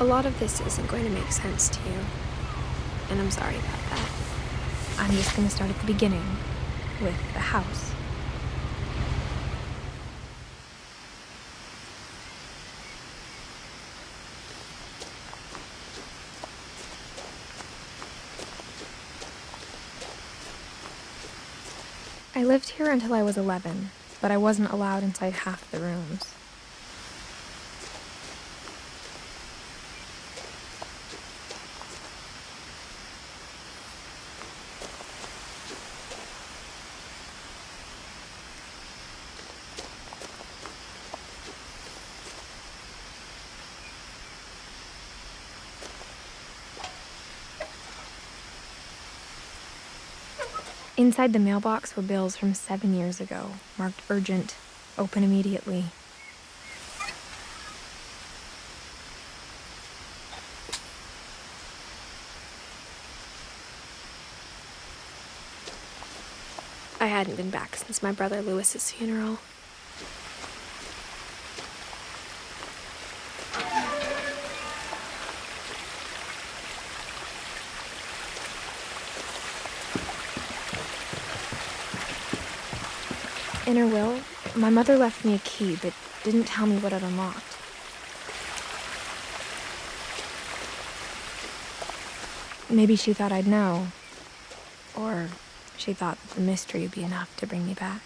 A lot of this isn't going to make sense to you, and I'm sorry about that. I'm just going to start at the beginning, with the house. I lived here until I was 11, but I wasn't allowed inside half the rooms. Inside the mailbox were bills from 7 years ago, marked urgent, open immediately. I hadn't been back since my brother Lewis's funeral. In her will, my mother left me a key, but didn't tell me what it unlocked. Maybe she thought I'd know, or she thought that the mystery would be enough to bring me back.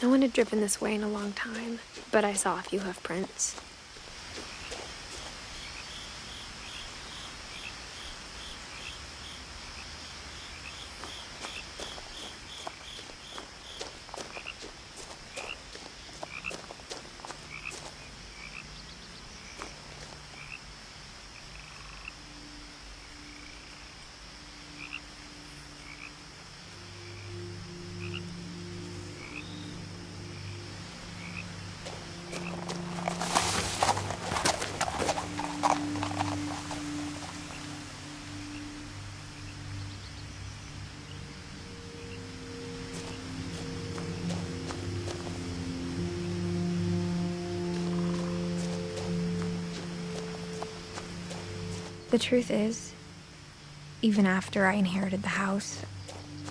No one had driven this way in a long time, but I saw a few hoof prints. The truth is, even after I inherited the house,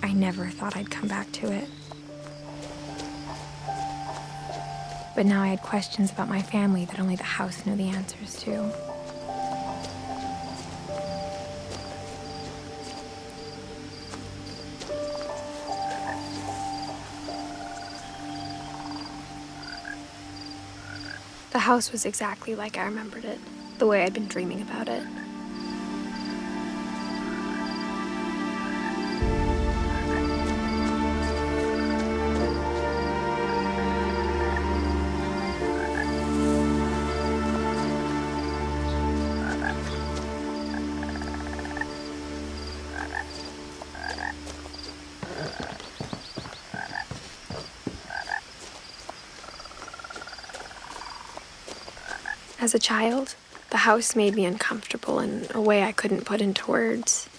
I never thought I'd come back to it. But now I had questions about my family that only the house knew the answers to. The house was exactly like I remembered it, the way I'd been dreaming about it. As a child, the house made me uncomfortable in a way I couldn't put into words.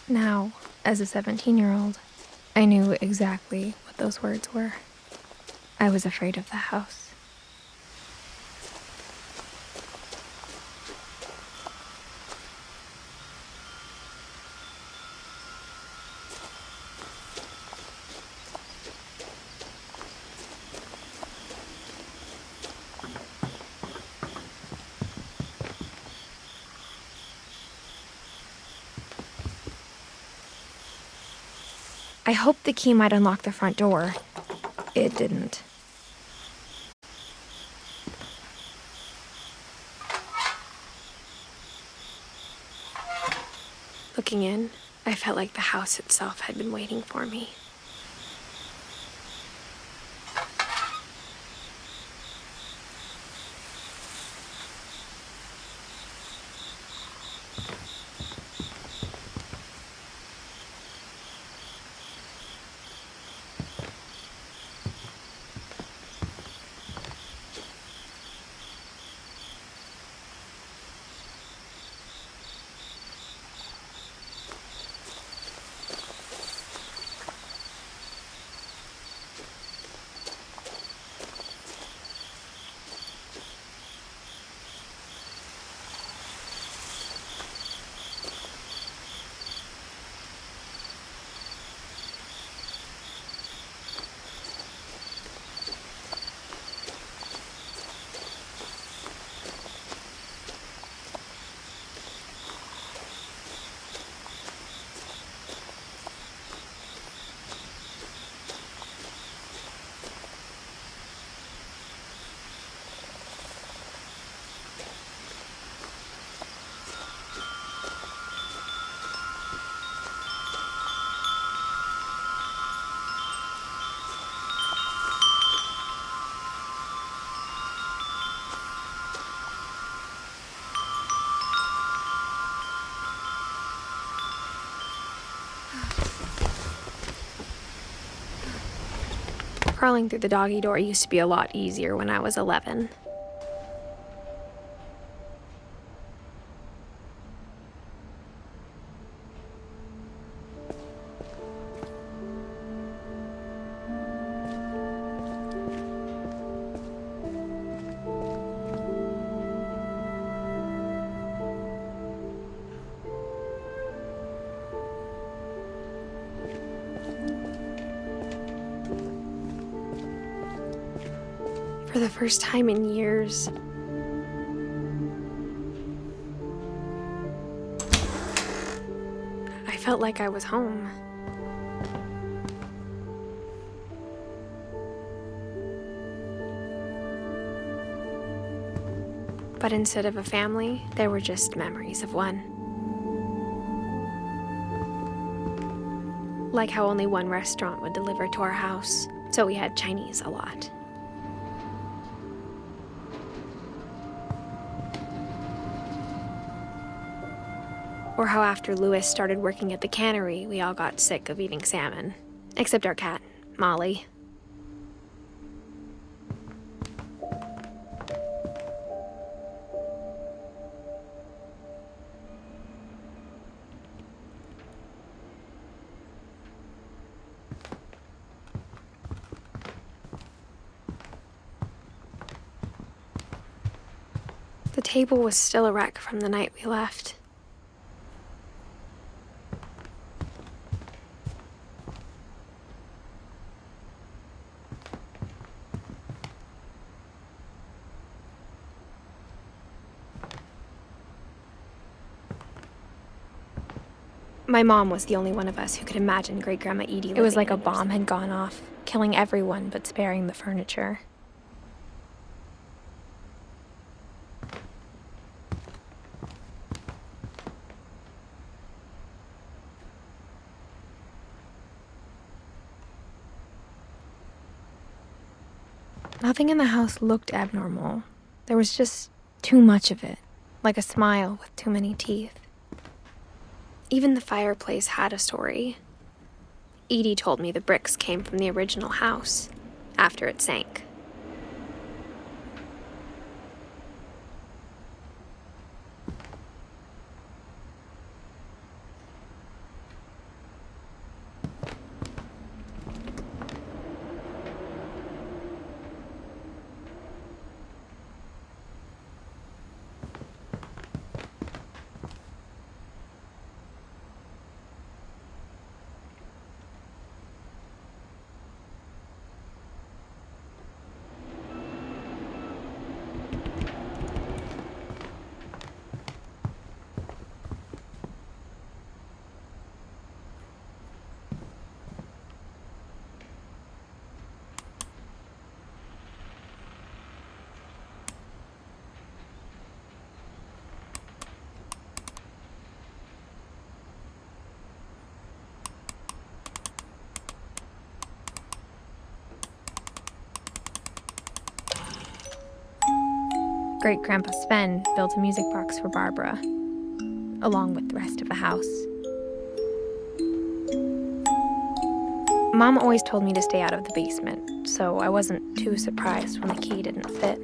Now, as a 17-year-old, I knew exactly what those words were. I was afraid of the house. I hoped the key might unlock the front door. It didn't. Looking in, I felt like the house itself had been waiting for me. Crawling through the doggy door used to be a lot easier when I was 11. For the first time in years, I felt like I was home. But instead of a family, there were just memories of one. Like how only one restaurant would deliver to our house, so we had Chinese a lot. Or how after Louis started working at the cannery, we all got sick of eating salmon. Except our cat, Molly. The table was still a wreck from the night we left. My mom was the only one of us who could imagine Great-Grandma Edie living. It was like a bomb had gone off, killing everyone but sparing the furniture. Nothing in the house looked abnormal. There was just too much of it, like a smile with too many teeth. Even the fireplace had a story. Edie told me the bricks came from the original house, after it sank. Great-Grandpa Sven built a music box for Barbara, along with the rest of the house. Mom always told me to stay out of the basement, so I wasn't too surprised when the key didn't fit.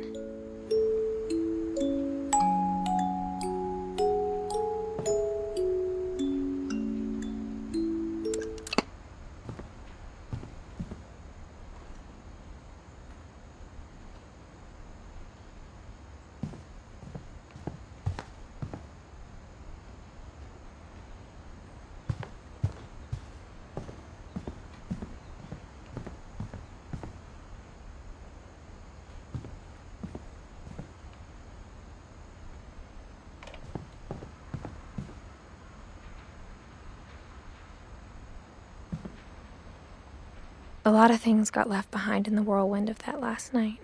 A lot of things got left behind in the whirlwind of that last night.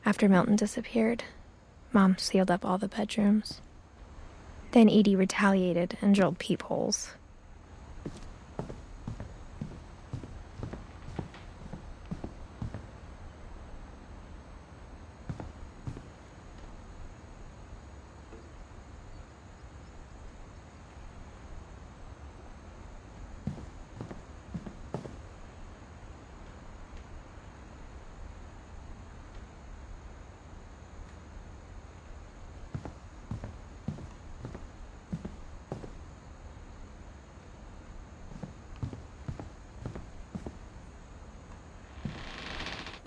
After Milton disappeared, Mom sealed up all the bedrooms. Then Edie retaliated and drilled peepholes.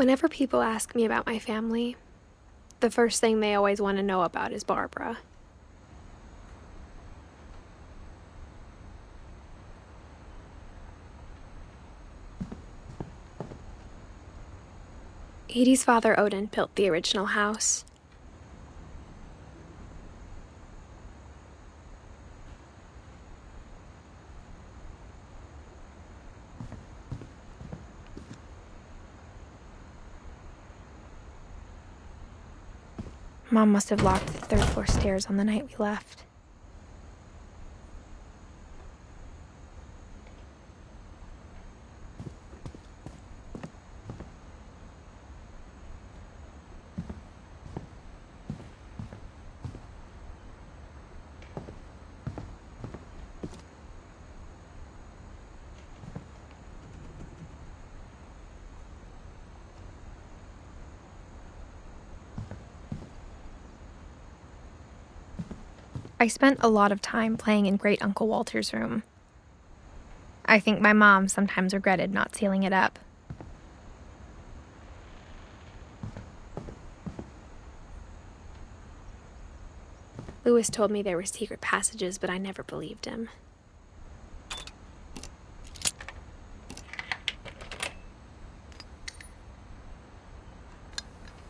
Whenever people ask me about my family, the first thing they always want to know about is Barbara. Edie's father, Odin, built the original house. Mom must have locked the third-floor stairs on the night we left. I spent a lot of time playing in Great Uncle Walter's room. I think my mom sometimes regretted not sealing it up. Louis told me there were secret passages, but I never believed him.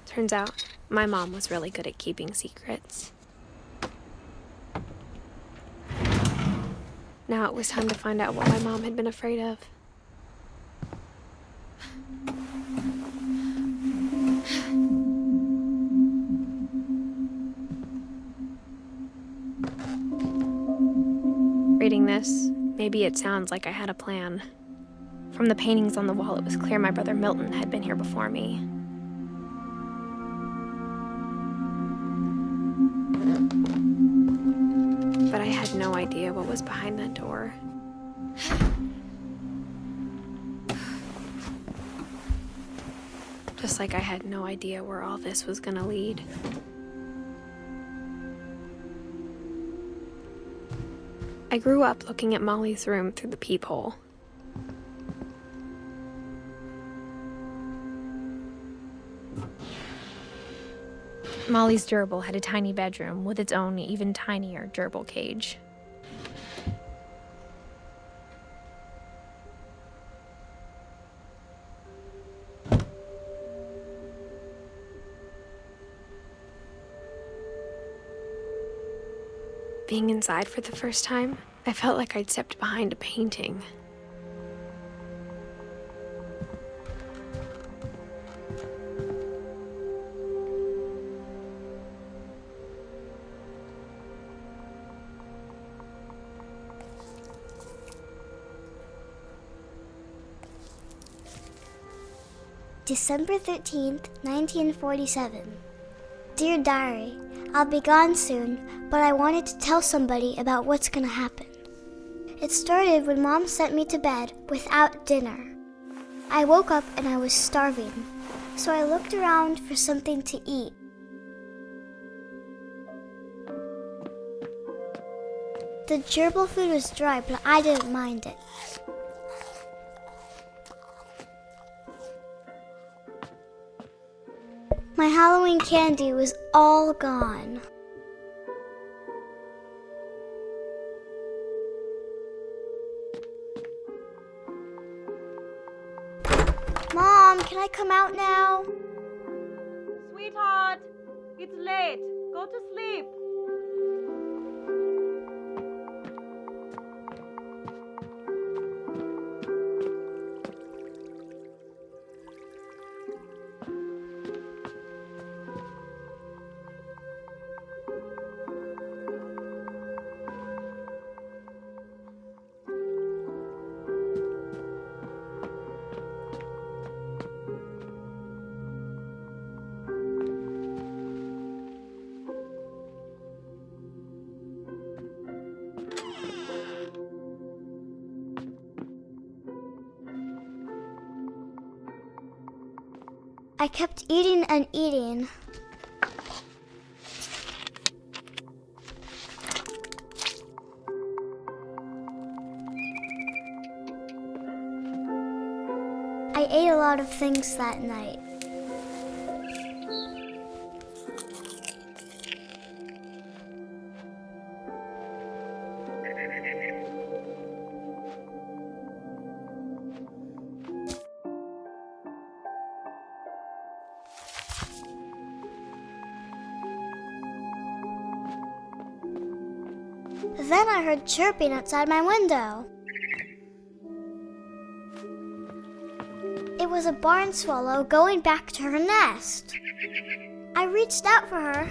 Turns out, my mom was really good at keeping secrets. Now it was time to find out what my mom had been afraid of. Reading this, maybe it sounds like I had a plan. From the paintings on the wall, it was clear my brother Milton had been here before me. But I had no idea what was behind that door. Just like I had no idea where all this was gonna lead. I grew up looking at Molly's room through the peephole. Molly's gerbil had a tiny bedroom with its own even tinier gerbil cage. Being inside for the first time, I felt like I'd stepped behind a painting. December 13th, 1947. Dear Diary, I'll be gone soon, but I wanted to tell somebody about what's gonna happen. It started when Mom sent me to bed without dinner. I woke up and I was starving, so I looked around for something to eat. The gerbil food was dry, but I didn't mind it. My Halloween candy was all gone. Mom, can I come out now? Sweetheart, it's late. Go to sleep. I kept eating and eating. I ate a lot of things that night. Then I heard chirping outside my window. It was a barn swallow going back to her nest. I reached out for her.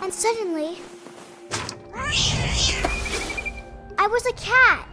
And suddenly, I was a cat.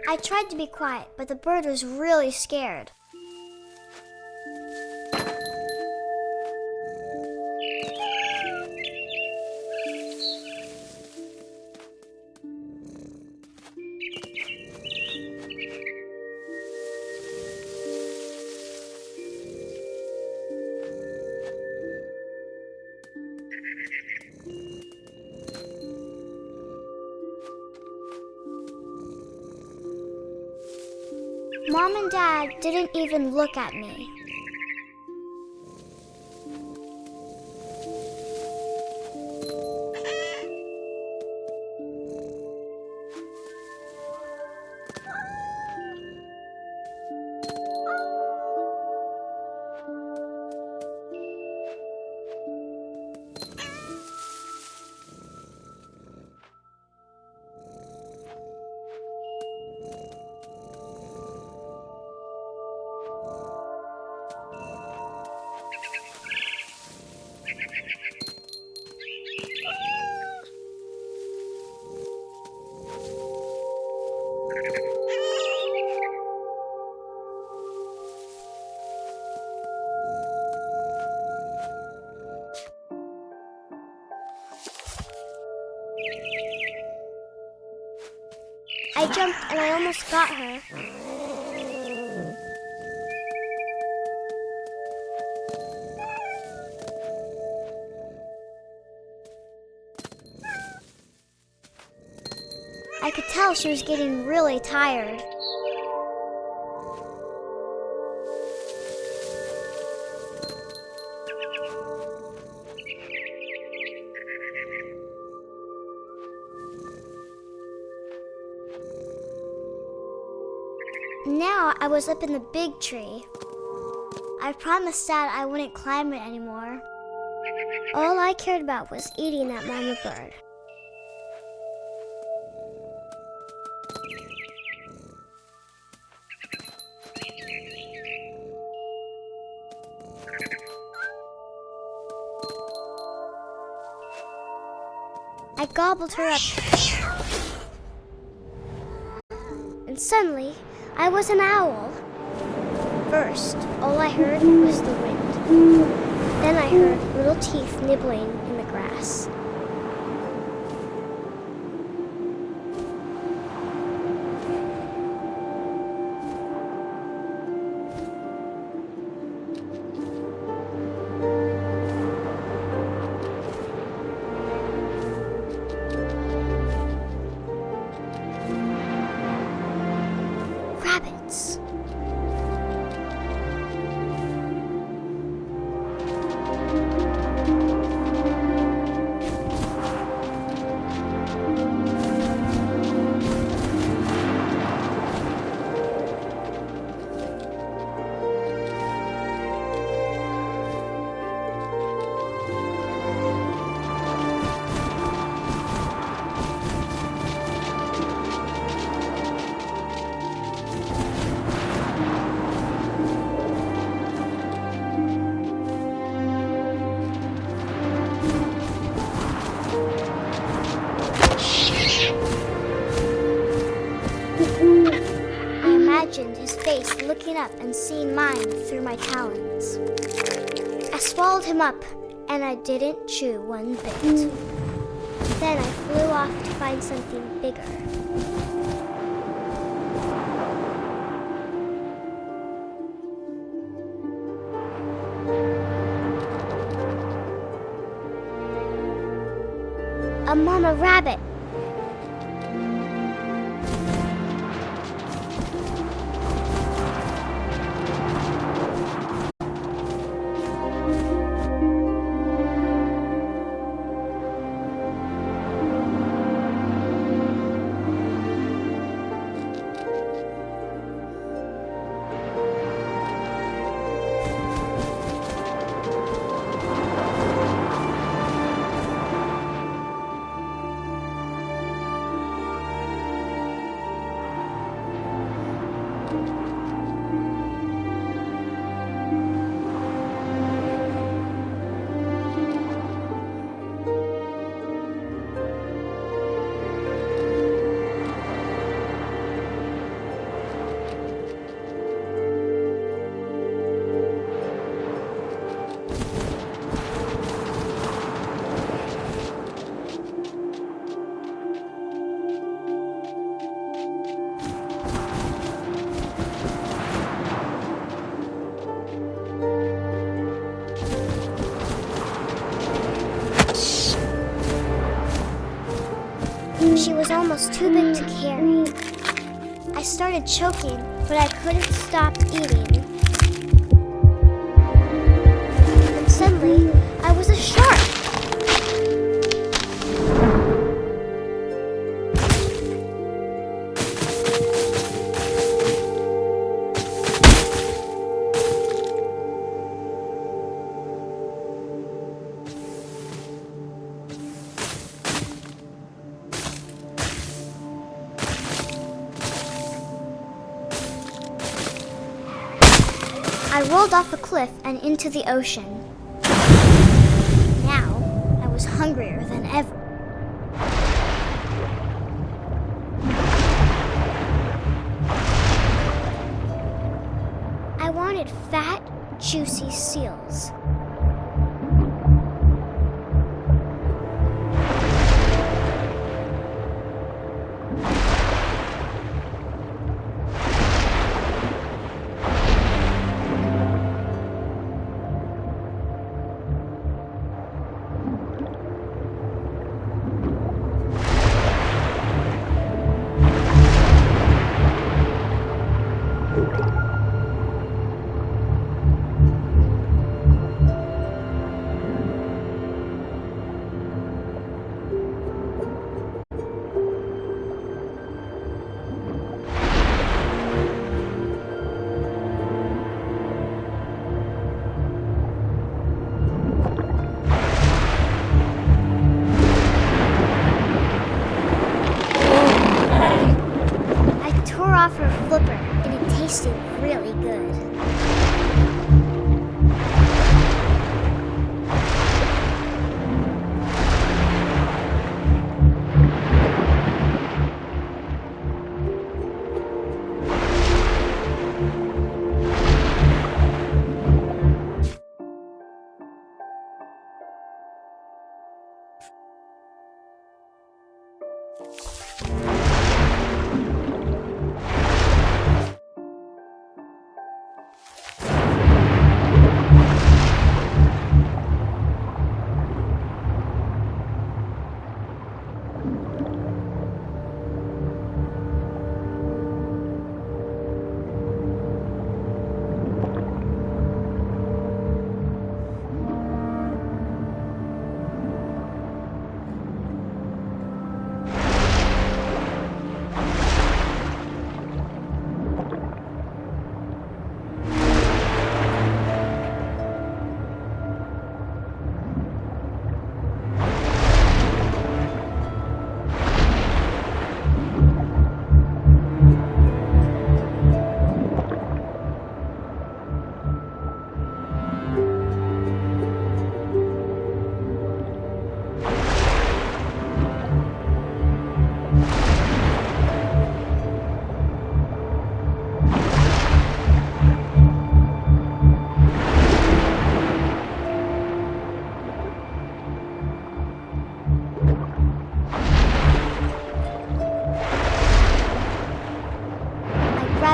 I tried to be quiet, but the bird was really scared. Mom and Dad didn't even look at me. I jumped and I almost got her. I could tell she was getting really tired. Now I was up in the big tree. I promised Dad I wouldn't climb it anymore. All I cared about was eating that mama bird. I gobbled her up. And suddenly, I was an owl. First, all I heard was the wind. Then I heard little teeth nibbling in the grass. Rabbits. I imagined his face looking up and seeing mine through my talons. I swallowed him up, and I didn't chew one bit. Then I flew off to find something bigger. A mama rabbit. She was almost too big to carry. I started choking, but I couldn't stop eating. And suddenly, I was a shark. I rolled off a cliff and into the ocean. Now, I was hungrier than ever. I wanted fat, juicy seals. Off her flipper, and it tasted really good.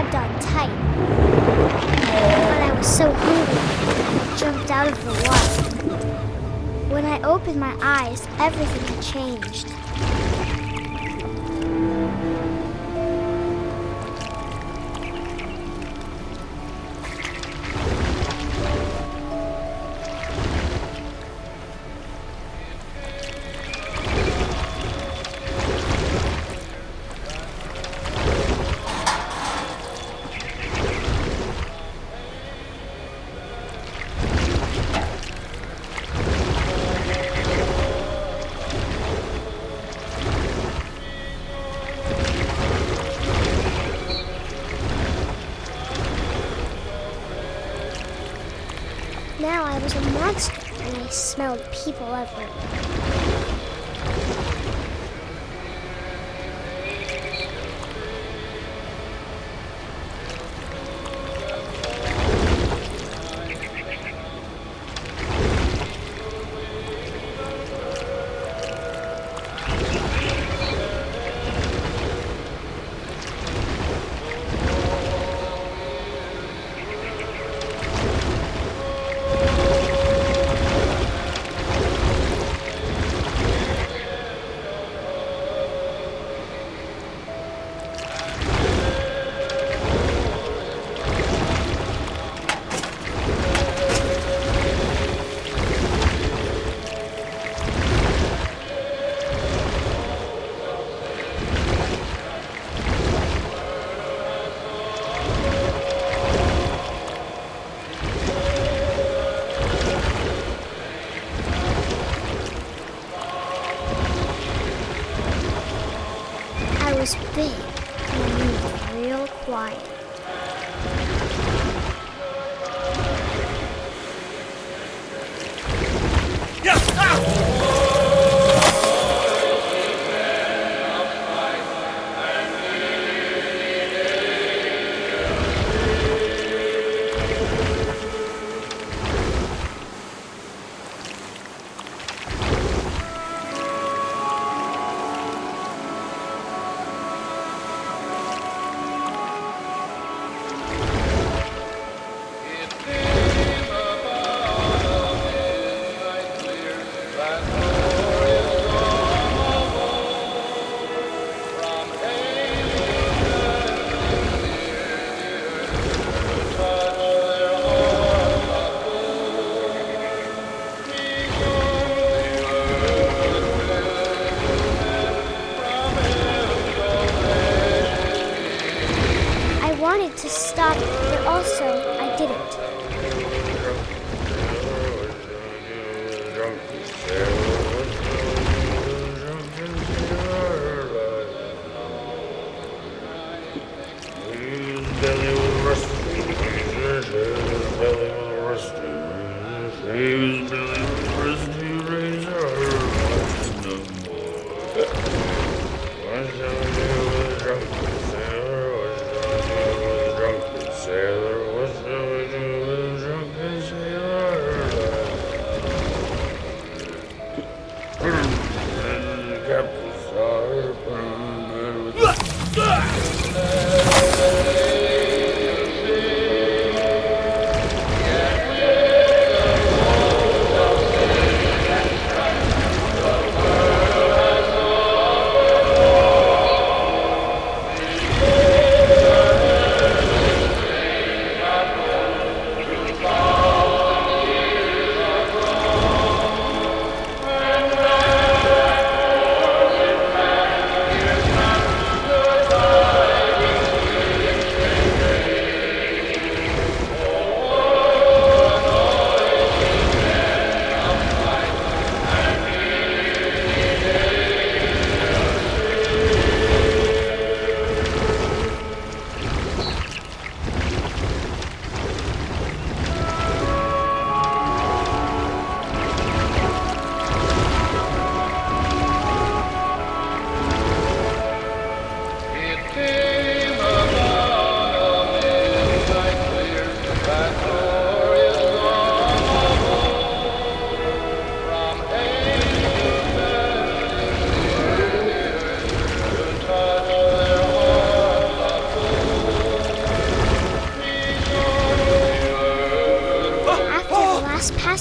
grabbed on tight. But I was so hungry, I jumped out of the water. When I opened my eyes, everything had changed. Now I was a monster, and I smelled people everywhere. I was big, and I moved real quiet. I wanted to stop, but also I didn't.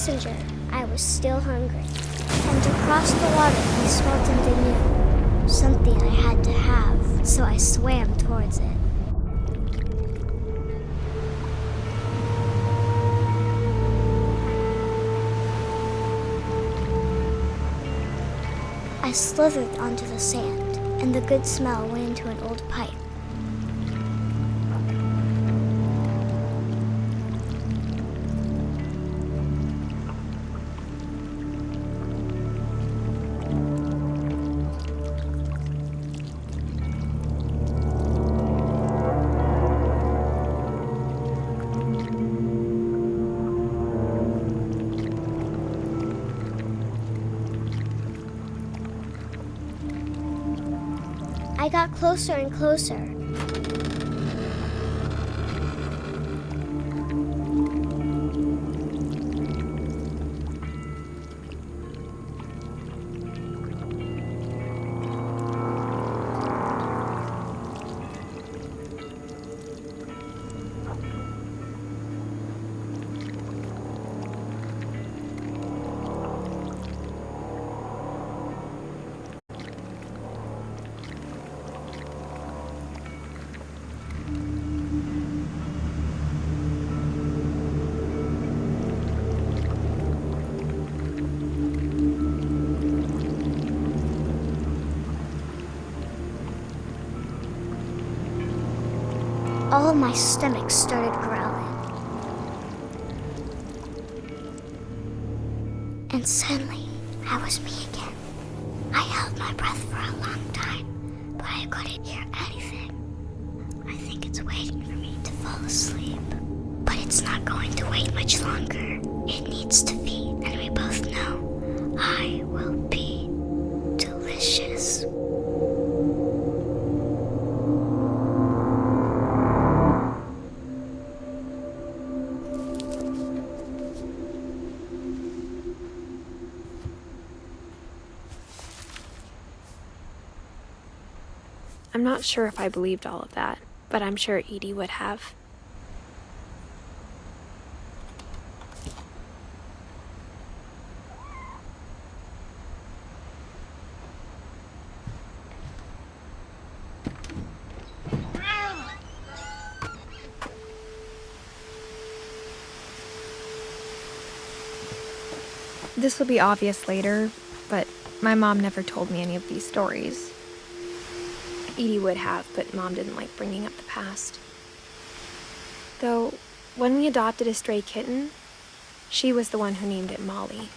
passenger, I was still hungry. And to cross the water, we smelt into new. Something I had to have, so I swam towards it. I slithered onto the sand, and the good smell went into an old pipe. I got closer and closer. All of my stomach started growling. And suddenly, I was me again. I held my breath for a long time, but I couldn't hear anything. I think it's waiting for me to fall asleep. But it's not going to wait much longer. It needs to feed, and we both know I will be delicious. I'm not sure if I believed all of that, but I'm sure Edie would have. This will be obvious later, but my mom never told me any of these stories. Edie would have, but Mom didn't like bringing up the past. Though, when we adopted a stray kitten, she was the one who named it Molly.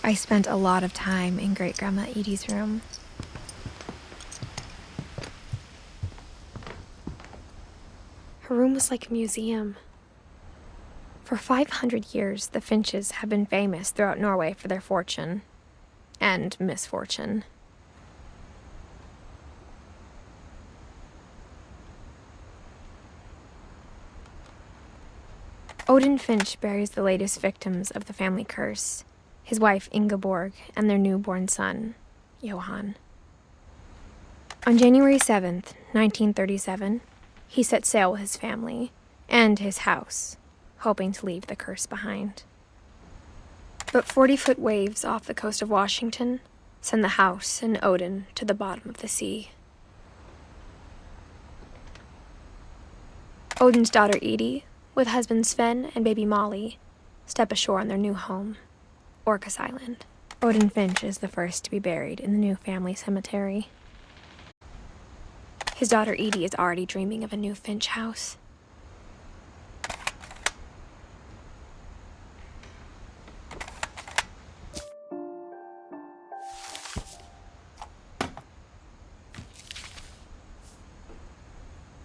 I spent a lot of time in Great-Grandma Edie's room. Her room was like a museum. For 500 years, the Finches have been famous throughout Norway for their fortune and misfortune. Odin Finch buries the latest victims of the family curse, his wife Ingeborg and their newborn son, Johan. On January 7th, 1937, he set sail with his family and his house, hoping to leave the curse behind. But 40-foot waves off the coast of Washington send the house and Odin to the bottom of the sea. Odin's daughter Edie, with husband Sven and baby Molly, step ashore on their new home, Orcas Island. Odin Finch is the first to be buried in the new family cemetery. His daughter Edie is already dreaming of a new Finch house.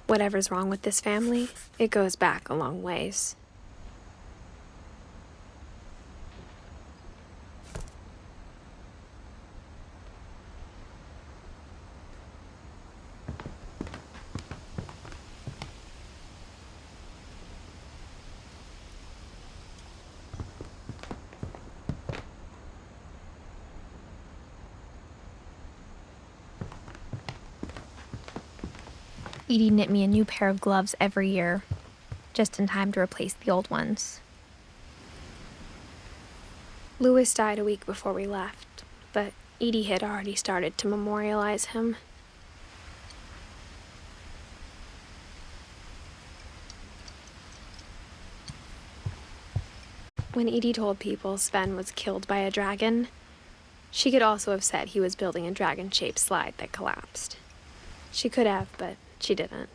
Whatever's wrong with this family, it goes back a long ways. Edie knit me a new pair of gloves every year, just in time to replace the old ones. Louis died a week before we left, but Edie had already started to memorialize him. When Edie told people Sven was killed by a dragon, she could also have said he was building a dragon-shaped slide that collapsed. She could have, but she didn't.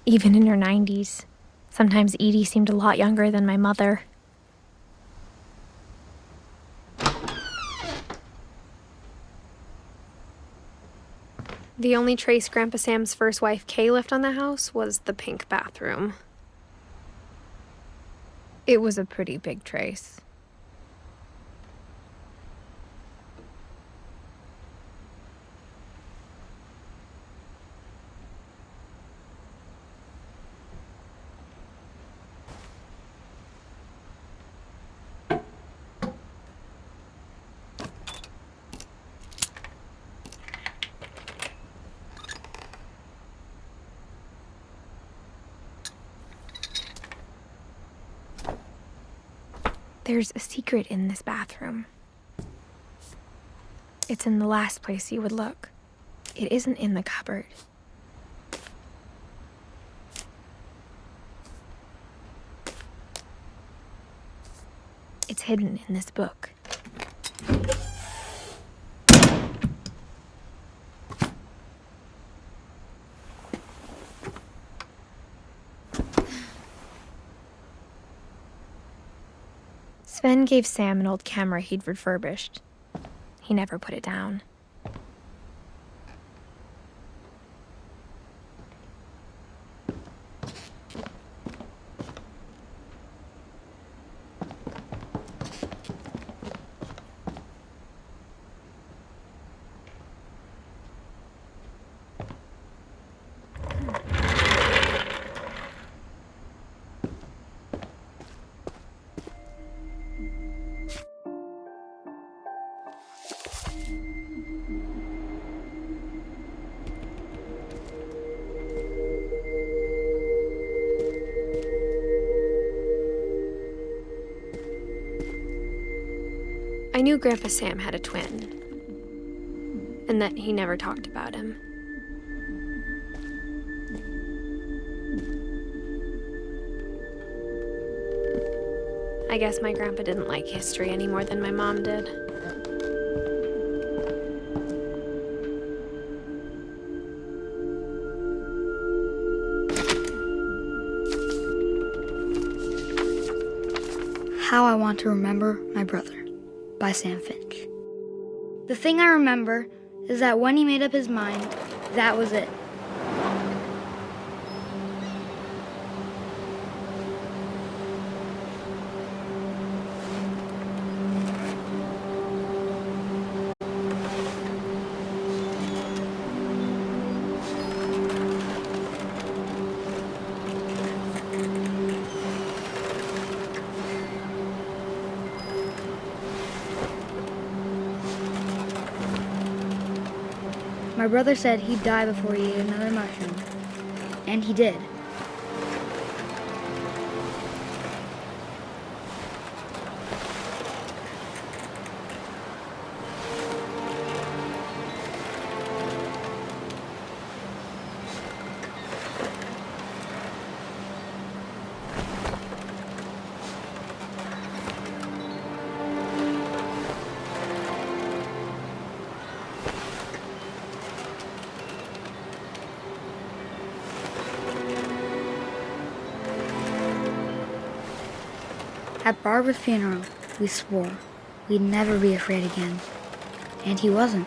Even in her 90s, sometimes Edie seemed a lot younger than my mother. The only trace Grandpa Sam's first wife, Kay, left on the house was the pink bathroom. It was a pretty big trace. There's a secret in this bathroom. It's in the last place you would look. It isn't in the cupboard. It's hidden in this book. Sven gave Sam an old camera he'd refurbished. He never put it down. I knew Grandpa Sam had a twin, and that he never talked about him. I guess my grandpa didn't like history any more than my mom did. How I Want to Remember My Brother by Sam Finch. The thing I remember is that when he made up his mind, that was it. My brother said he'd die before he ate another mushroom, and he did. At Barbara's funeral, we swore we'd never be afraid again, and he wasn't.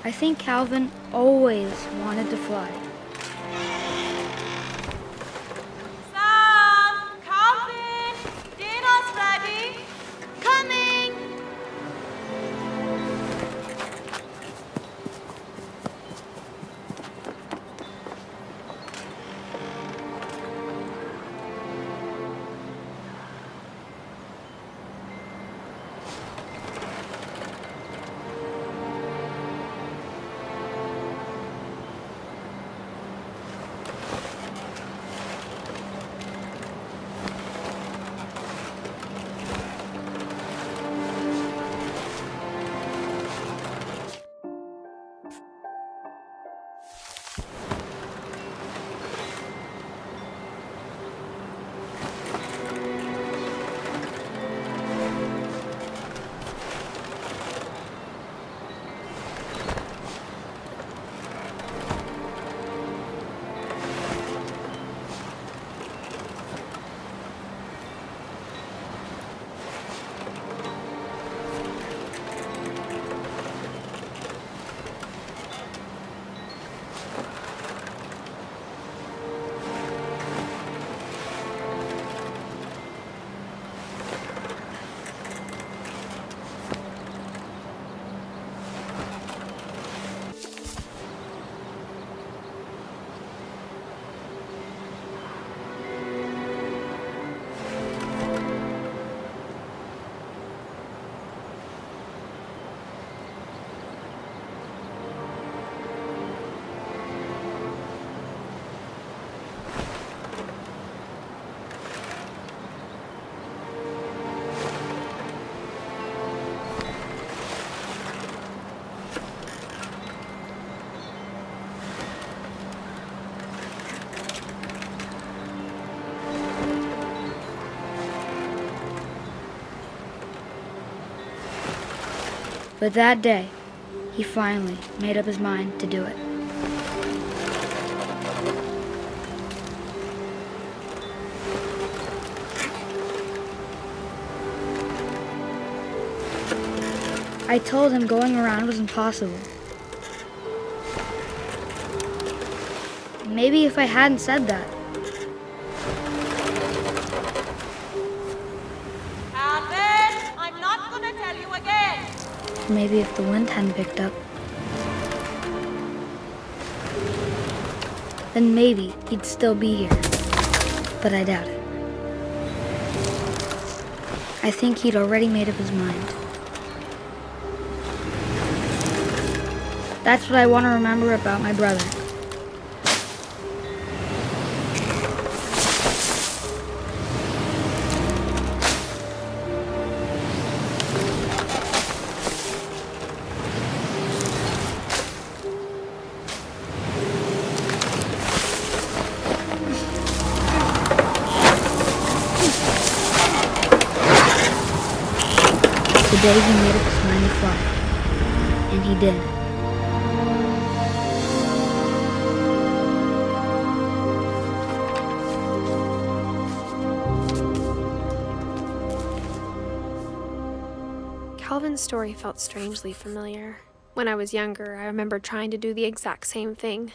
I think Calvin always wanted to fly. Sam! Calvin! Dinner's ready! Coming! But that day, he finally made up his mind to do it. I told him going around was impossible. Maybe if I hadn't said that, Calvin! I'm not gonna tell you again! maybe if the wind hadn't picked up, then maybe he'd still be here. But I doubt it. I think he'd already made up his mind. That's what I want to remember about my brother. The day he made up his mind to fly. And he did. Calvin's story felt strangely familiar. When I was younger, I remember trying to do the exact same thing.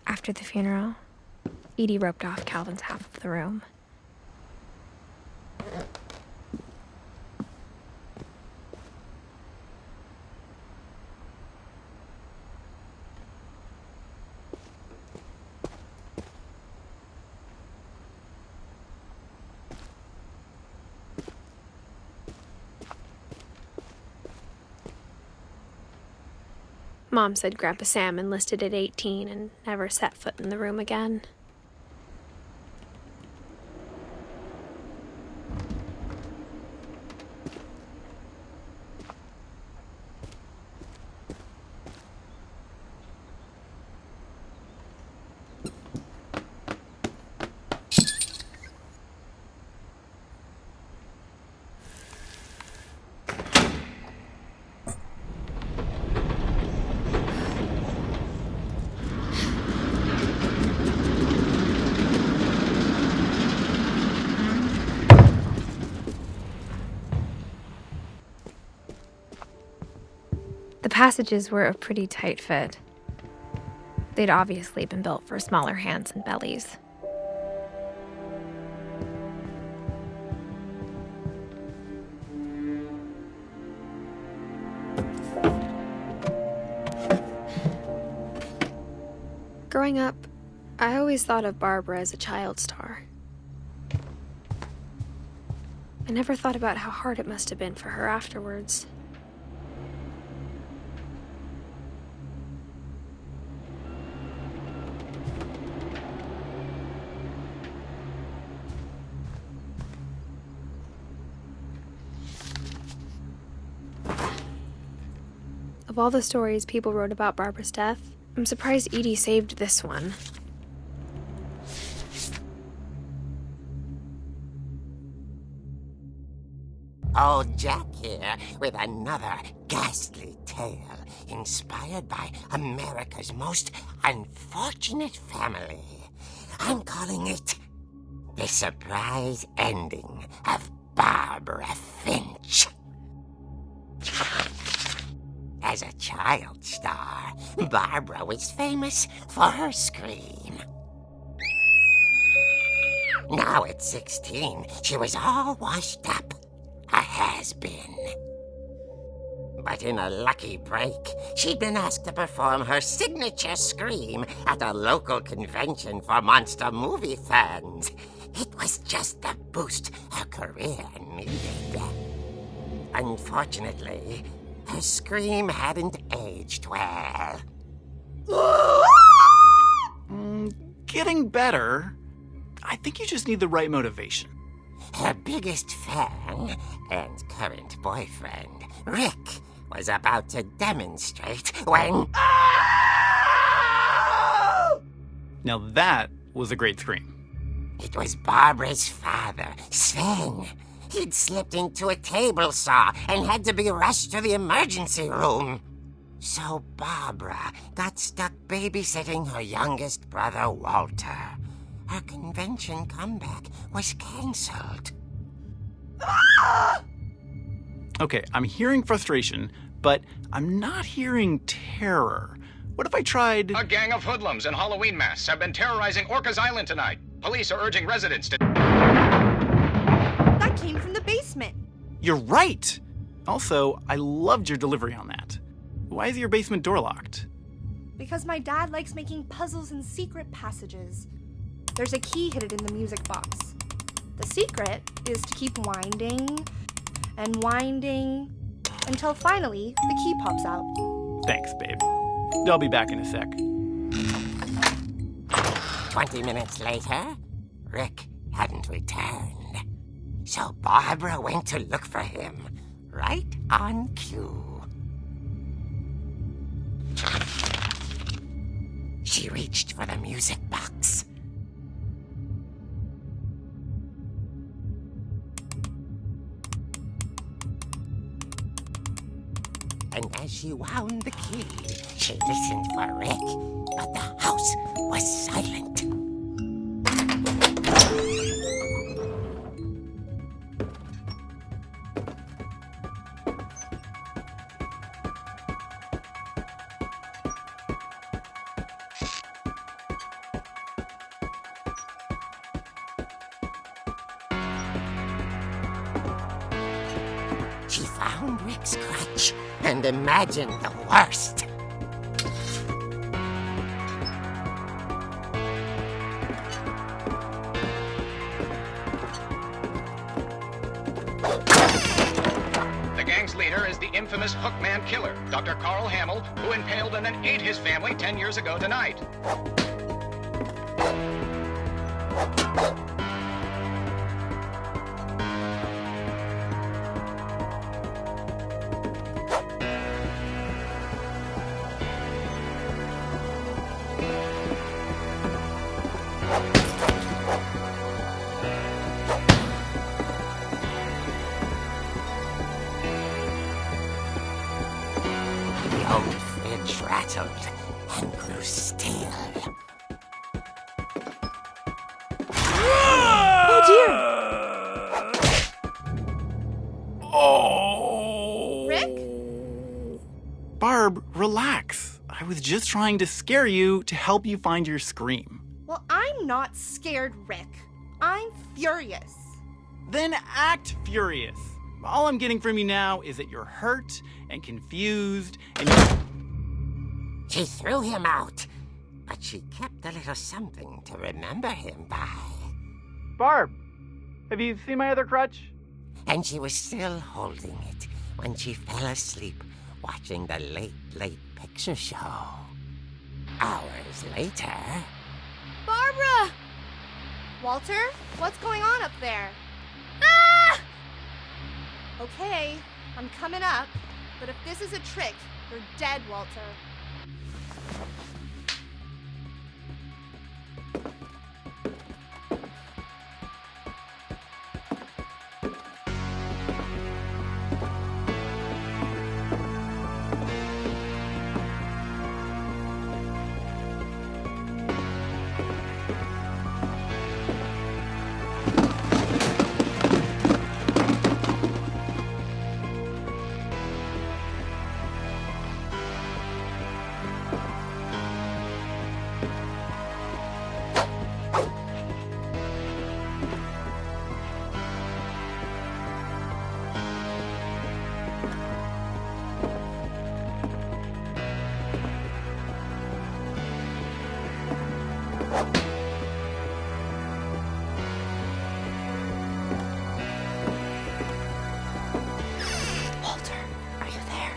After the funeral, Edie roped off Calvin's half of the room. Mom said Grandpa Sam enlisted at 18 and never set foot in the room again. The passages were a pretty tight fit. They'd obviously been built for smaller hands and bellies. Growing up, I always thought of Barbara as a child star. I never thought about how hard it must have been for her afterwards. Of all the stories people wrote about Barbara's death, I'm surprised Edie saved this one. Old Jack here with another ghastly tale inspired by America's most unfortunate family. I'm calling it The Surprise Ending of Barbara Finch. As a child star, Barbara was famous for her scream. Now at 16, she was all washed up. A has-been. But in a lucky break, she'd been asked to perform her signature scream at a local convention for monster movie fans. It was just the boost her career needed. Unfortunately, her scream hadn't aged well. Getting better. I think you just need the right motivation. Her biggest fan and current boyfriend, Rick, was about to demonstrate when... Now that was a great scream. It was Barbara's father, Sven. He'd slipped into a table saw and had to be rushed to the emergency room. So Barbara got stuck babysitting her youngest brother, Walter. Her convention comeback was cancelled. Okay, I'm hearing frustration, but I'm not hearing terror. What if I tried... A gang of hoodlums in Halloween masks have been terrorizing Orcas Island tonight. Police are urging residents to... That came from the basement. You're right! Also, I loved your delivery on that. Why is your basement door locked? Because my dad likes making puzzles and secret passages. There's a key hidden in the music box. The secret is to keep winding and winding until finally the key pops out. Thanks, babe. I'll be back in a sec. 20 minutes later, Rick hadn't returned. So Barbara went to look for him, right on cue. She reached for the music box. And as she wound the key, she listened for Rick, but the house was silent. She found Rick's crutch and imagined the worst. The gang's leader is the infamous Hookman killer, Dr. Carl Hamill, who impaled and then ate his family 10 years ago tonight. The old fridge rattled and grew still. Oh dear! Oh! Rick? Barb, relax. I was just trying to scare you to help you find your scream. Well, I'm not scared, Rick. I'm furious. Then act furious. All I'm getting from you now is that you're hurt and confused and She threw him out, but she kept a little something to remember him by. Barb, have you seen my other crutch? And she was still holding it when she fell asleep watching the late picture show. Hours later... Barbara! Walter, what's going on up there? Ah! Okay, I'm coming up, but if this is a trick, you're dead, Walter. Walter, are you there?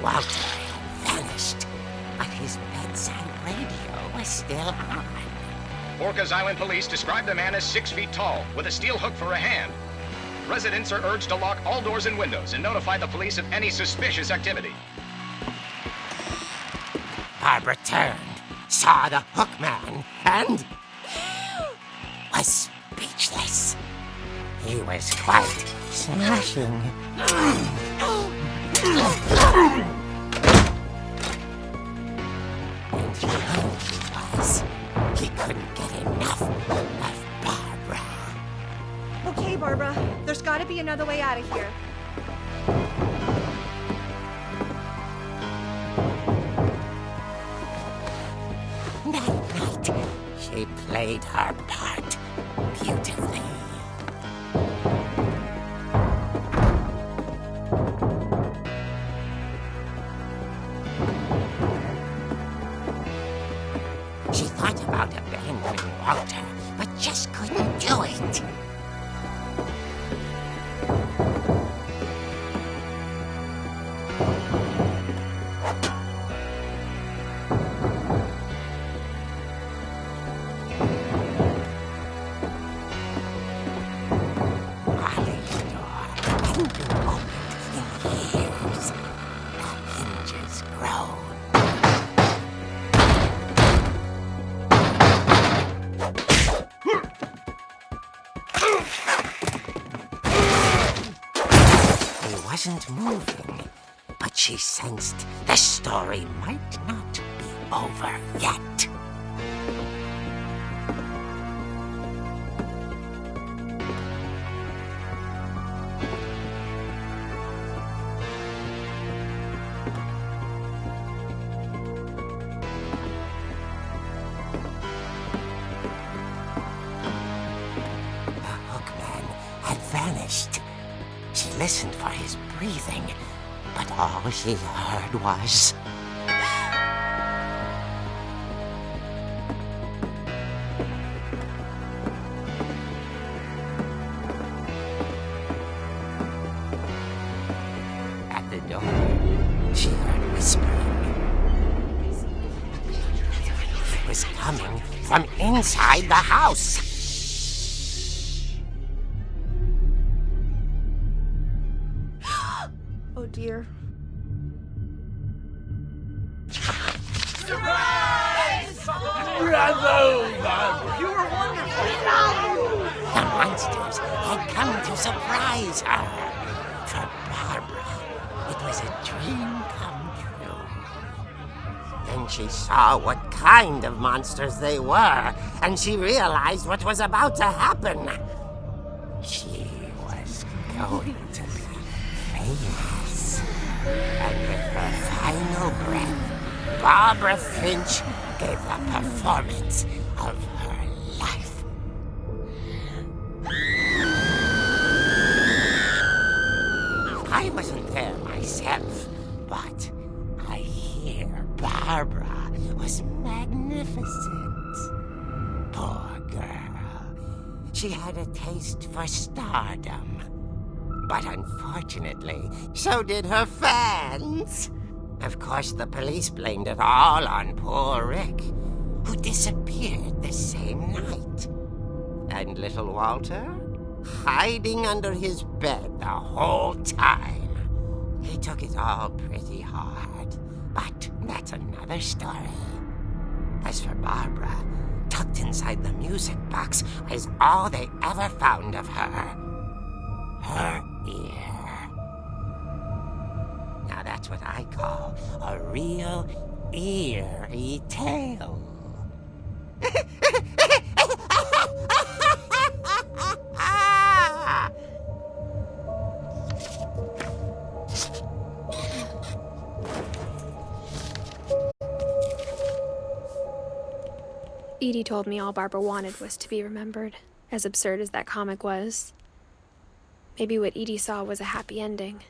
Walter had vanished, but his bedside radio was still on. Orcas Island police describe the man as 6 feet tall, with a steel hook for a hand. Residents are urged to lock all doors and windows and notify the police of any suspicious activity. Barbara turned, saw the hook man, and was speechless. He was quite smashing. And he was. He couldn't get enough of Barbara. Okay, Barbara, there's gotta be another way out of here. That night, she played her part beautifully. She thought about abandoning Walter, but just couldn't do it. Molly's door hadn't been opened in years. The hinges groaned. He wasn't moving, but she sensed the story might not be over yet. The hookman had vanished. She listened for his breathing, but all she heard was... from inside the house. Oh dear. The monsters had come to surprise her. For Barbara, it was a dream come true. Then she saw what kind of monsters they were, and she realized what was about to happen. She was going to be famous. And with her final breath, Barbara Finch gave the performance of her life. I wasn't there myself, but I hear Barbara was magnificent. Poor girl. She had a taste for stardom. But unfortunately, so did her fans. Of course, the police blamed it all on poor Rick, who disappeared the same night. And little Walter? Hiding under his bed the whole time. He took it all pretty hard, but that's another story. As for Barbara, tucked inside the music box was all they ever found of her. Her ear. Now that's what I call a real eerie tale. Edie told me all Barbara wanted was to be remembered, as absurd as that comic was. Maybe what Edie saw was a happy ending.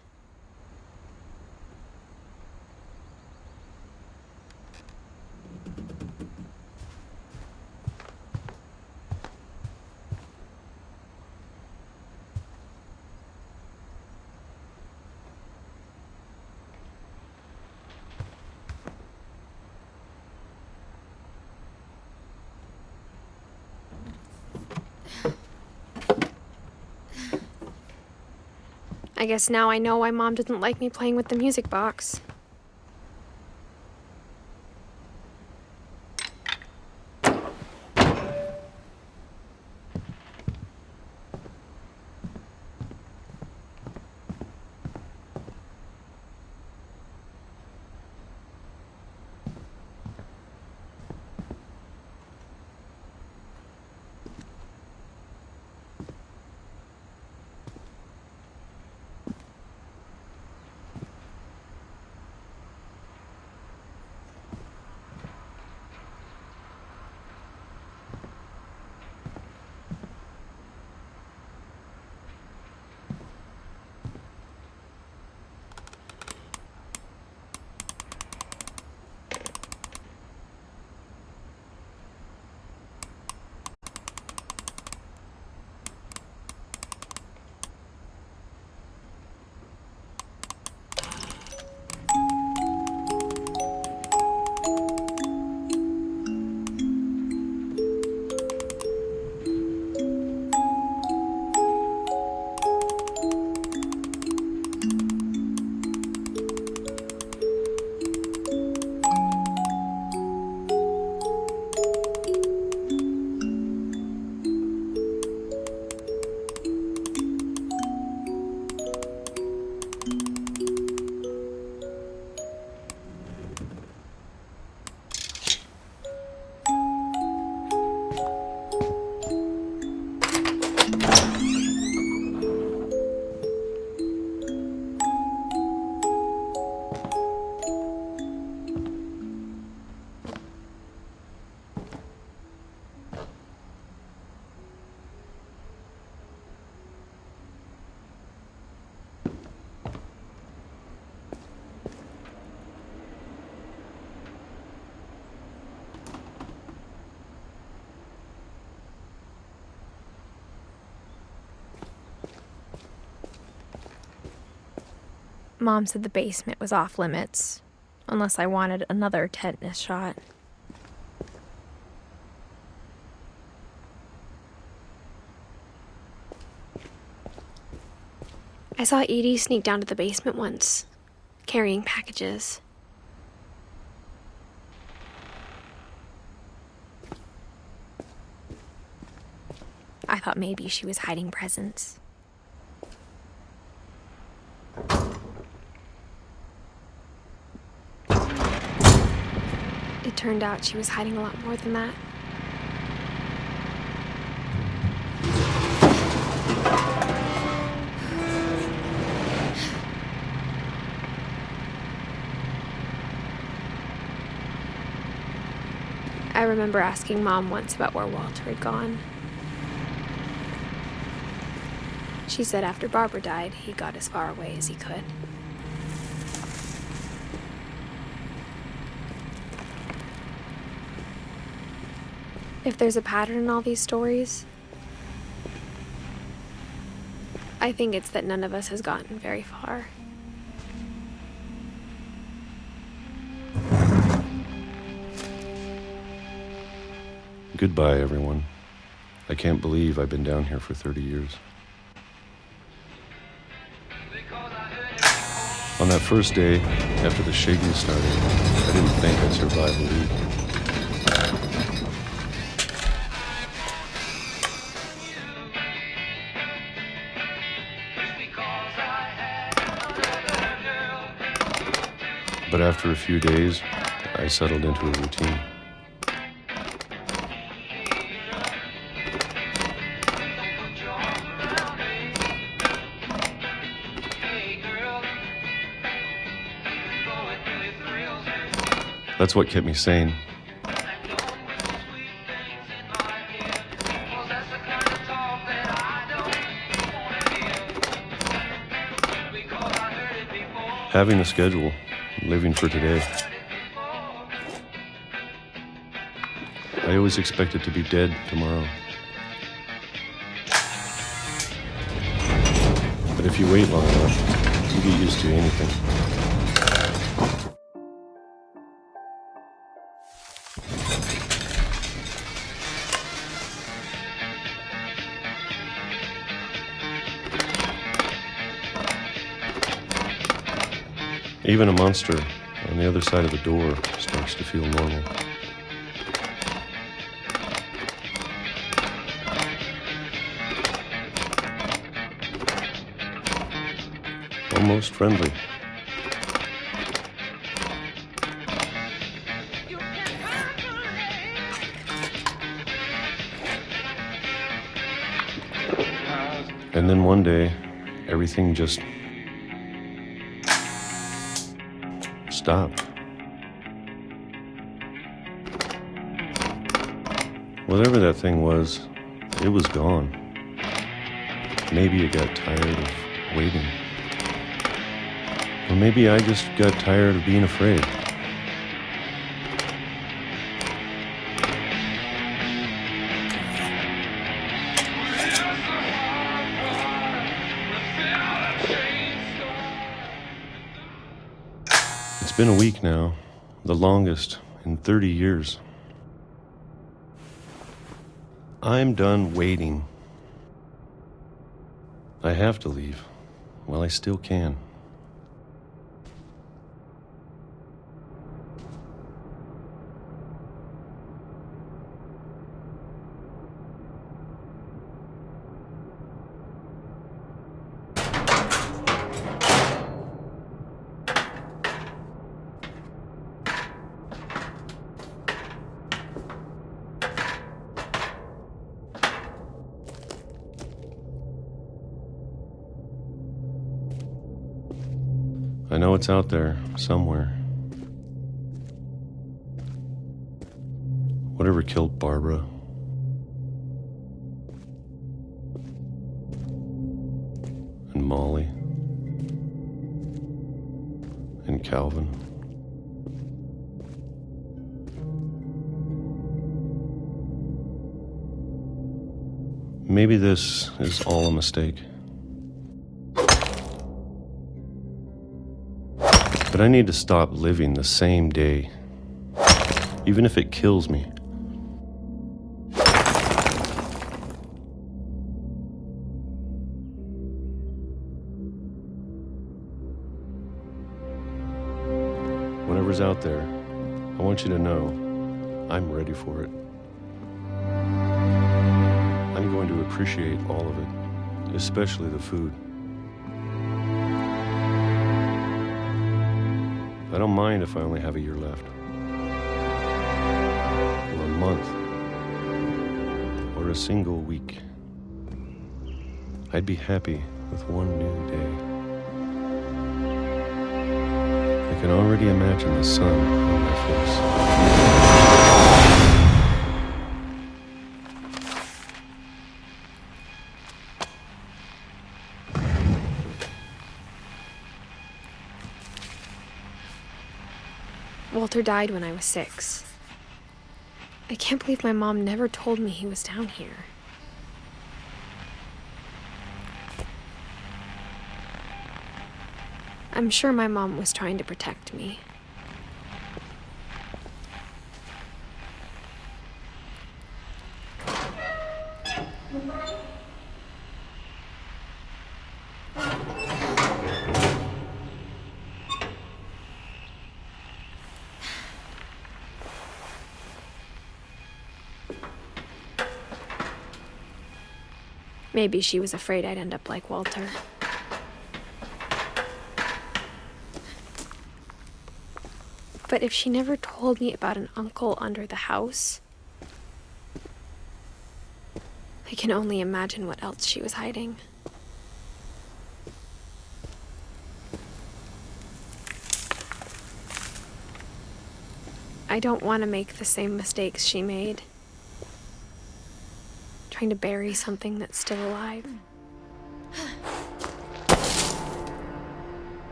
I guess now I know why Mom didn't like me playing with the music box. Mom said the basement was off limits, unless I wanted another tetanus shot. I saw Edie sneak down to the basement once, carrying packages. I thought maybe she was hiding presents. It turned out she was hiding a lot more than that. I remember asking Mom once about where Walter had gone. She said after Barbara died, he got as far away as he could. If there's a pattern in all these stories, I think it's that none of us has gotten very far. Goodbye, everyone. I can't believe I've been down here for 30 years. On that first day, after the shaking started, I didn't think I'd survive a week. But after a few days, I settled into a routine. That's what kept me sane. Having a schedule, living for today. I always expected to be dead tomorrow. But if you wait long enough, you get used to anything. Even a monster on the other side of the door starts to feel normal. Almost friendly. And then one day, everything just stopped. Whatever that thing was, it was gone. Maybe it got tired of waiting. Or maybe I just got tired of being afraid. It's been a week now, the longest in 30 years. I'm done waiting. I have to leave while I still can. I know it's out there, somewhere. Whatever killed Barbara. And Molly. And Calvin. Maybe this is all a mistake. But I need to stop living the same day, even if it kills me. whatever's out there, I want you to know I'm ready for it. I'm going to appreciate all of it, especially the food. I don't mind if I only have a year left, or a month, or a single week. I'd be happy with one new day. I can already imagine the sun on my face. Walter died when I was 6. I can't believe my mom never told me he was down here. I'm sure my mom was trying to protect me. Maybe she was afraid I'd end up like Walter. But if she never told me about an uncle under the house, I can only imagine what else she was hiding. I don't want to make the same mistakes she made. Trying to bury something that's still alive.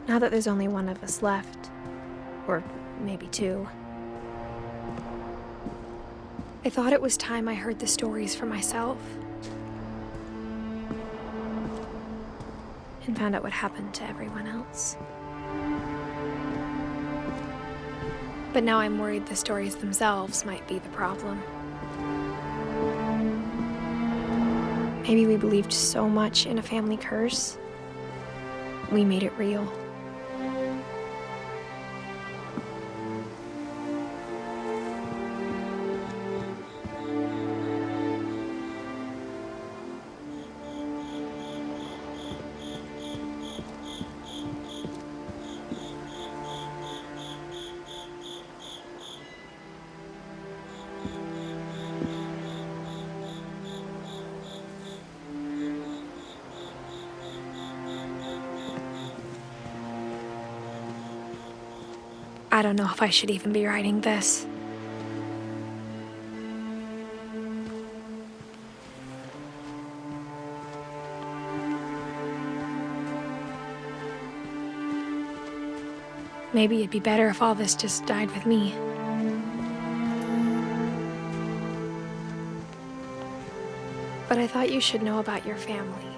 Now that there's only one of us left, or maybe 2, I thought it was time I heard the stories for myself and found out what happened to everyone else. But now I'm worried the stories themselves might be the problem. Maybe we believed so much in a family curse, we made it real. I don't know if I should even be writing this. Maybe it'd be better if all this just died with me. But I thought you should know about your family.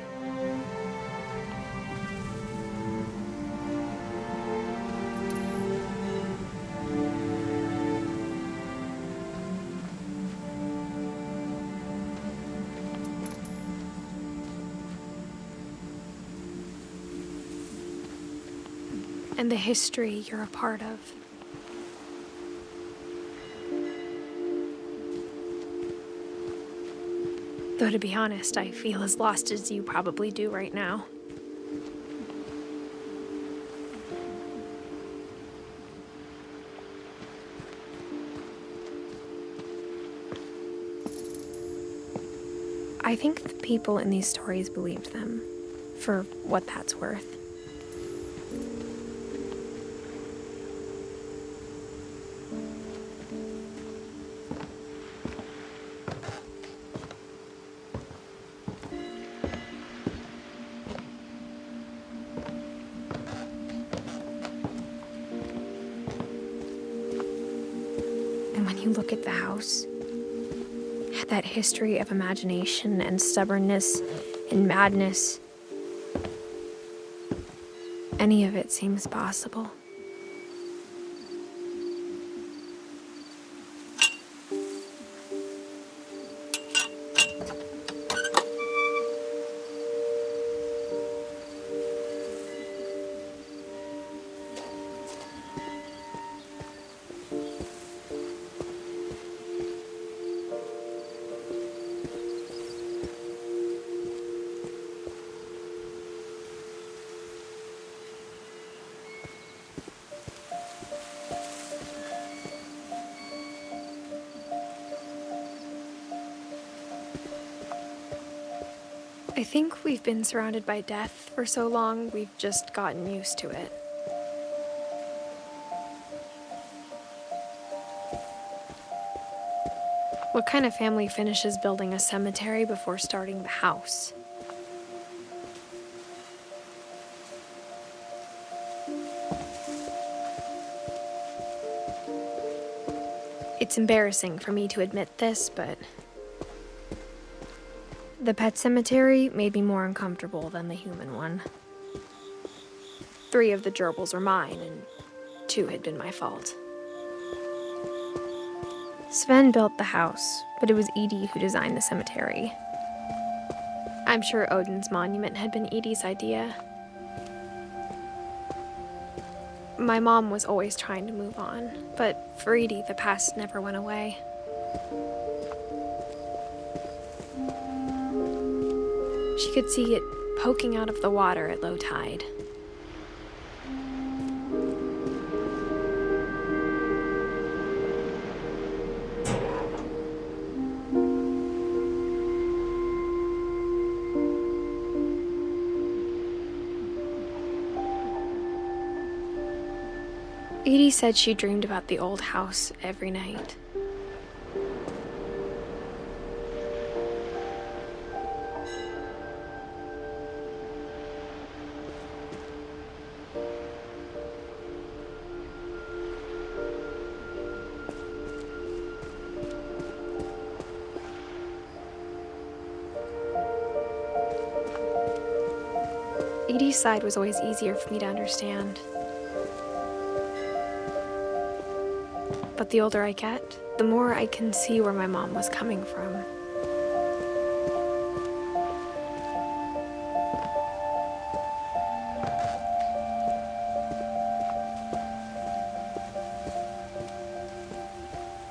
And the history you're a part of. Though to be honest, I feel as lost as you probably do right now. I think the people in these stories believed them, for what that's worth. And when you look at the house, that history of imagination and stubbornness and madness, any of it seems possible. I think we've been surrounded by death for so long, we've just gotten used to it. What kind of family finishes building a cemetery before starting the house? It's embarrassing for me to admit this, but the pet cemetery made me more uncomfortable than the human one. 3 of the gerbils were mine, and 2 had been my fault. Sven built the house, but it was Edie who designed the cemetery. I'm sure Odin's monument had been Edie's idea. My mom was always trying to move on, but for Edie, the past never went away. She could see it poking out of the water at low tide. Edie said she dreamed about the old house every night. Edie's side was always easier for me to understand. But the older I get, the more I can see where my mom was coming from.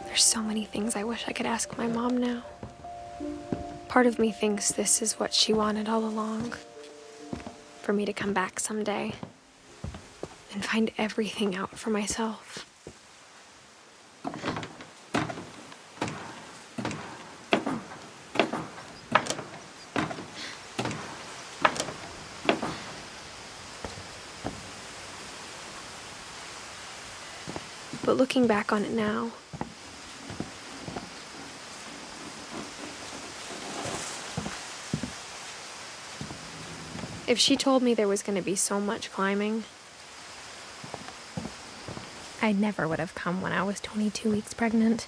There's so many things I wish I could ask my mom now. Part of me thinks this is what she wanted all along. For me to come back someday and find everything out for myself. But looking back on it now, if she told me there was going to be so much climbing, I never would have come when I was 22 weeks pregnant.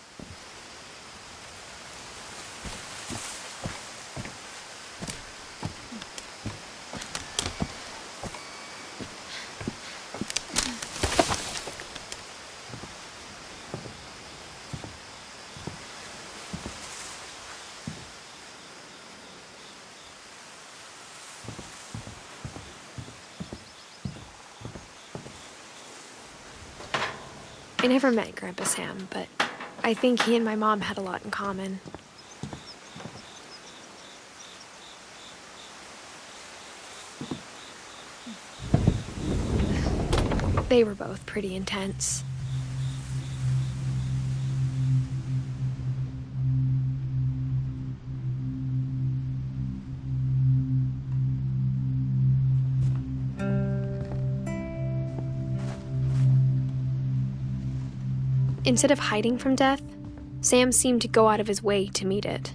I never met Grandpa Sam, but I think he and my mom had a lot in common. They were both pretty intense. Instead of hiding from death, Sam seemed to go out of his way to meet it.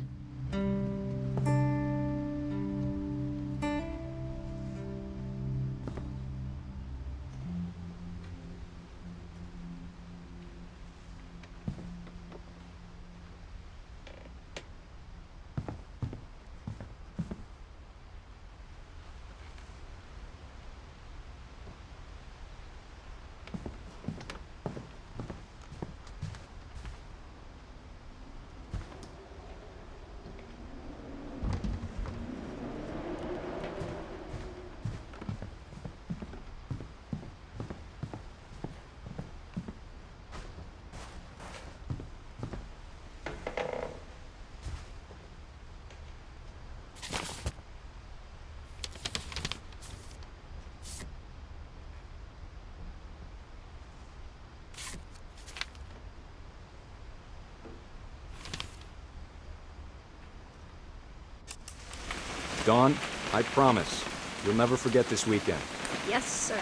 Dawn, I promise, you'll never forget this weekend. Yes, sir.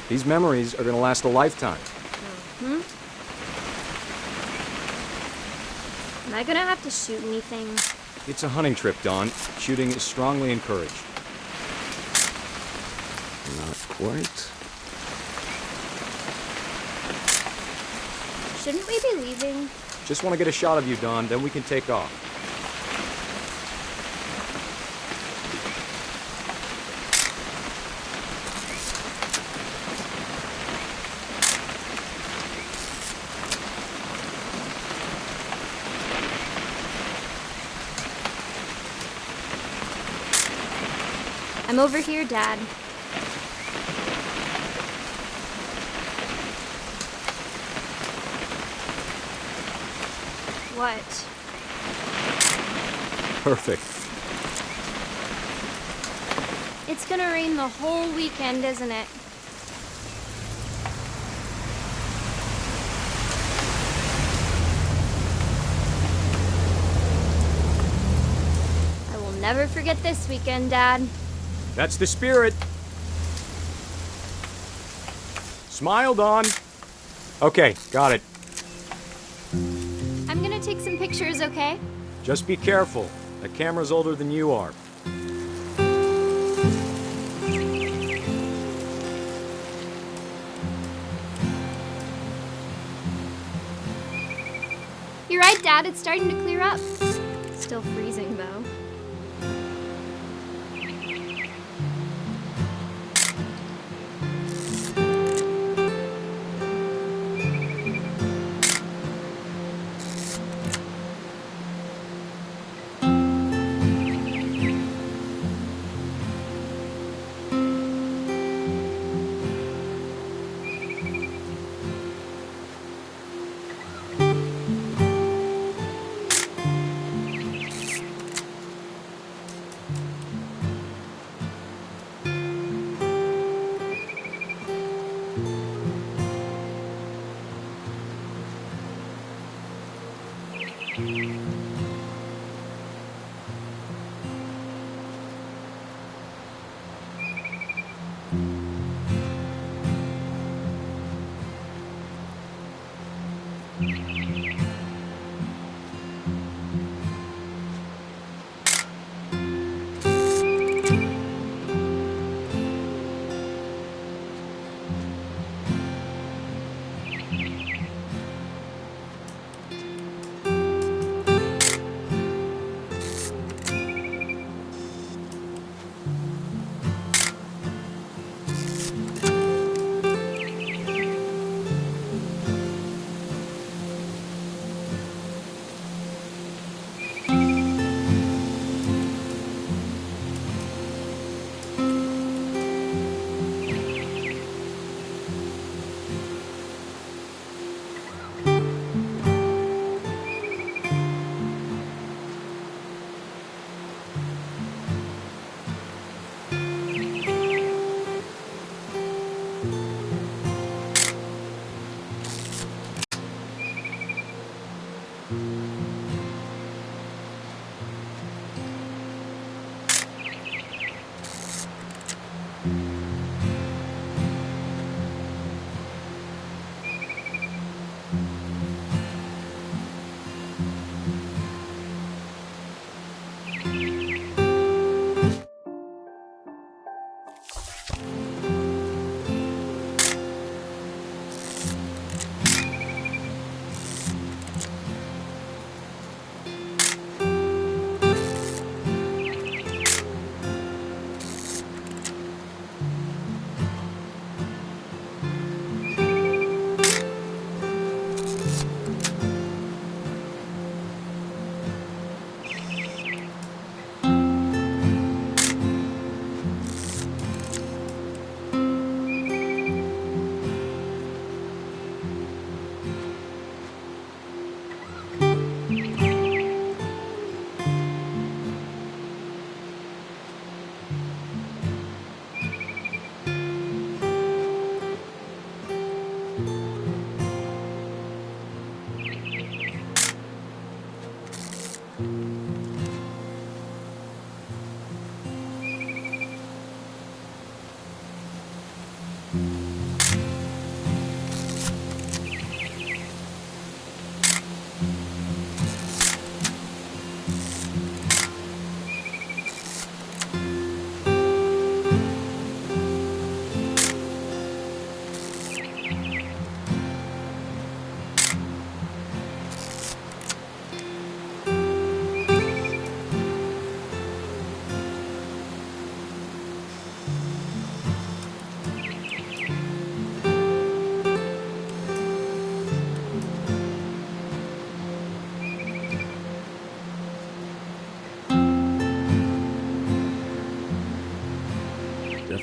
These memories are gonna last a lifetime. Am I gonna have to shoot anything? It's a hunting trip, Dawn. Shooting is strongly encouraged. Not quite. Shouldn't we be leaving? Just want to get a shot of you, Dawn, then we can take off. I'm over here, Dad. What? Perfect. It's gonna rain the whole weekend, isn't it? I will never forget this weekend, Dad. That's the spirit. Smile, Dawn. Okay, got it. I'm gonna take some pictures, okay? Just be careful. The camera's older than you are. You're right, Dad. It's starting to clear up. Still freezing, though.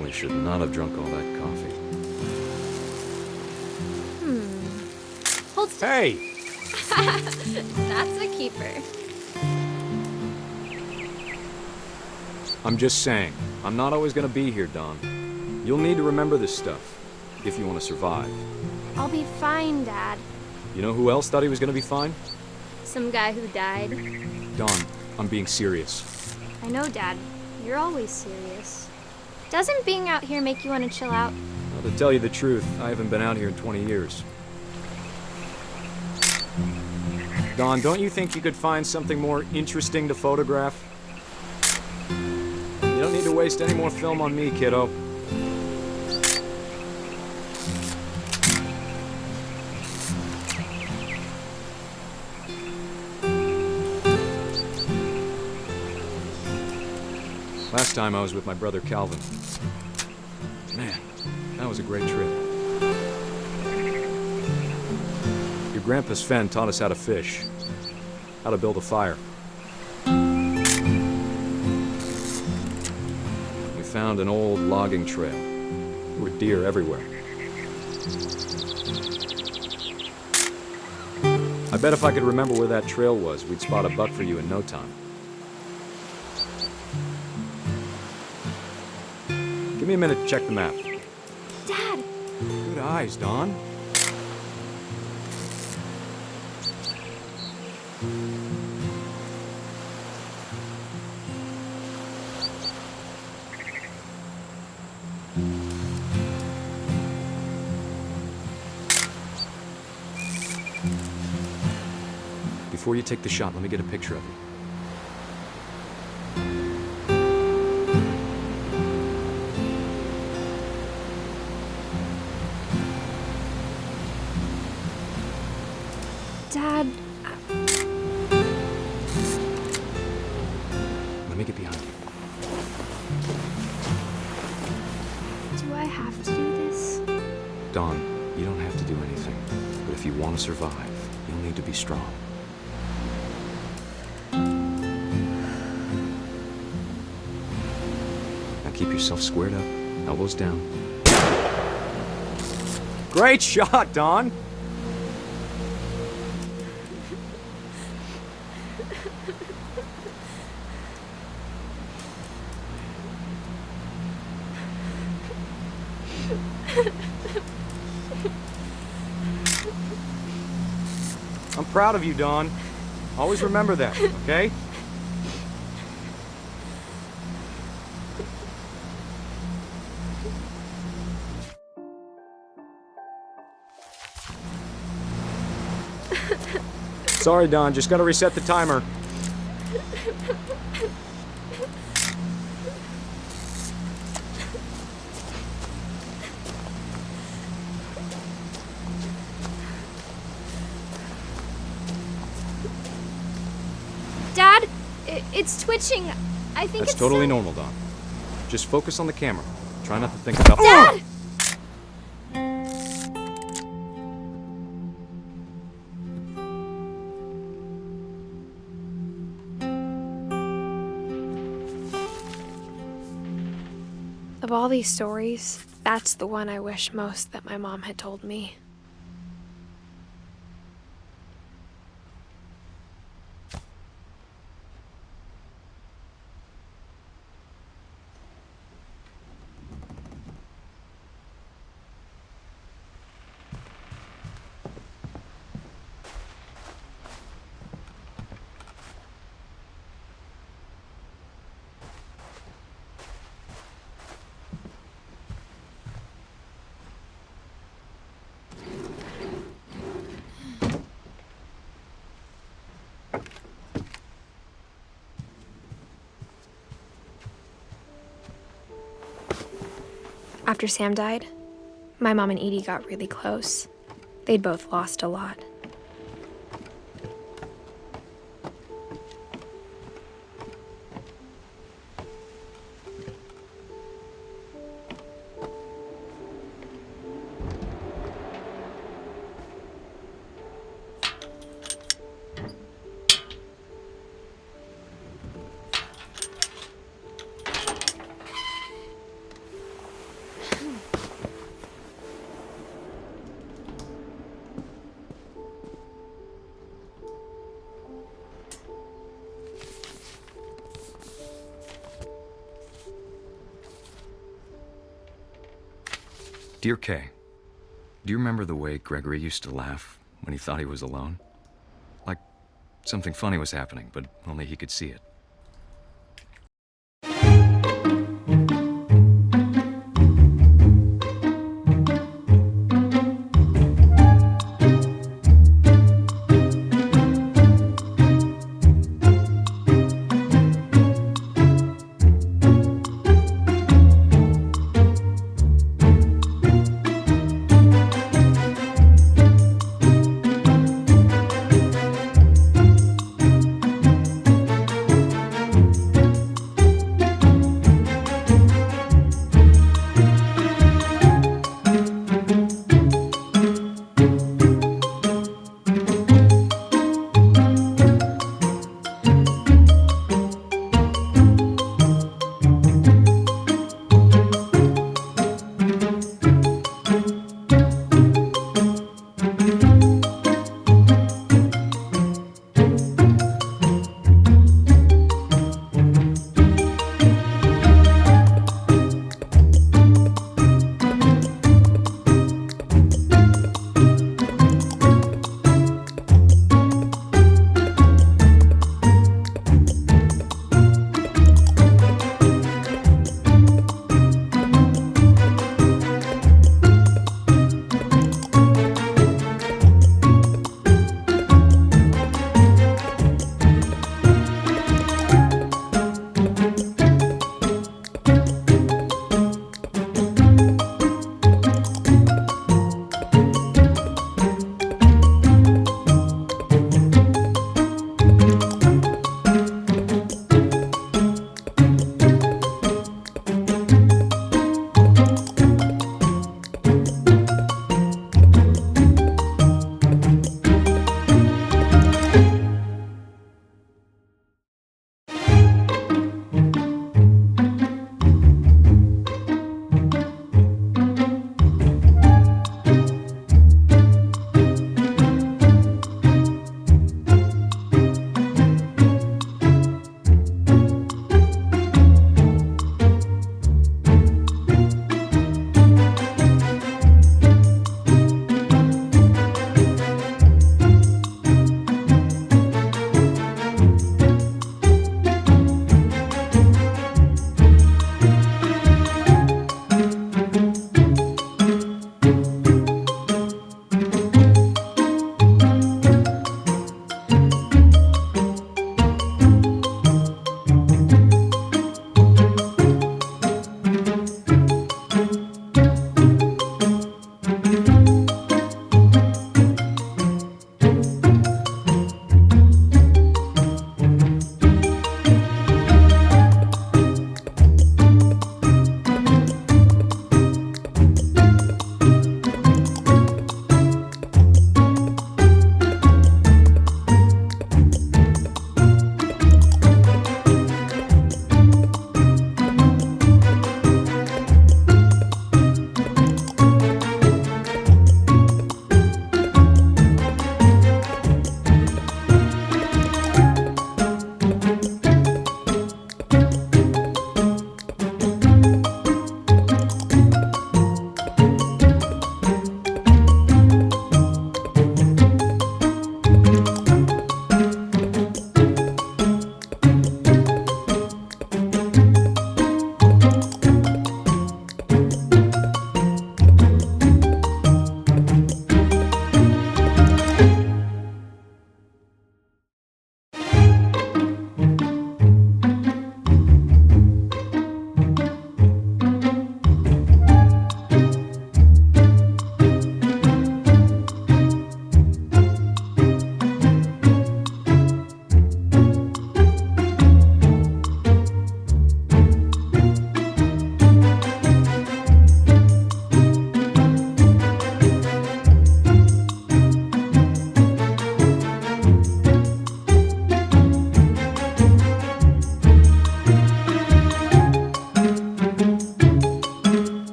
definitely should not have drunk all that coffee. Hold still. Hey! That's a keeper. I'm just saying, I'm not always gonna be here, Dawn. You'll need to remember this stuff, if you want to survive. I'll be fine, Dad. You know who else thought he was gonna be fine? Some guy who died. Dawn, I'm being serious. I know, Dad. You're always serious. Doesn't being out here make you want to chill out? Well, to tell you the truth, I haven't been out here in 20 years. Dawn, don't you think you could find something more interesting to photograph? You don't need to waste any more film on me, kiddo. Last time I was with my brother Calvin. Man, that was a great trip. Your grandpa Sven taught us how to fish, how to build a fire. We found an old logging trail. There were deer everywhere. I bet if I could remember where that trail was, we'd spot a buck for you in no time. Give me a minute to check the map. Dad! Good eyes, Dawn. Before you take the shot, let me get a picture of you. Dad, Let me get behind you. do I have to do this? Dawn, you don't have to do anything. But if you want to survive, you'll need to be strong. Now keep yourself squared up, elbows down. Great shot, Dawn! I'm proud of you, Dawn. Always remember that, okay? Sorry, Dawn. Just gotta reset the timer. Dad, it's twitching. I think That's it's totally so- normal, Dawn. Just focus on the camera. Try not to think about— Dad! Of all these stories, that's the one I wish most that my mom had told me. After Sam died, my mom and Edie got really close. They'd both lost a lot. Dear Kay, do you remember the way Gregory used to laugh when he thought he was alone? Like something funny was happening, but only he could see it.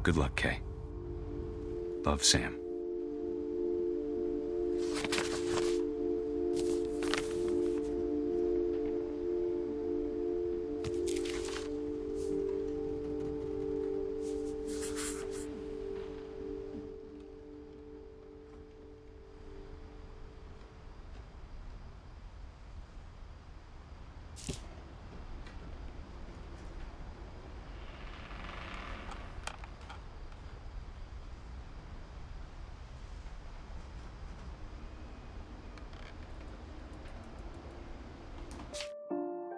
Good luck, Kay. Love, Sam.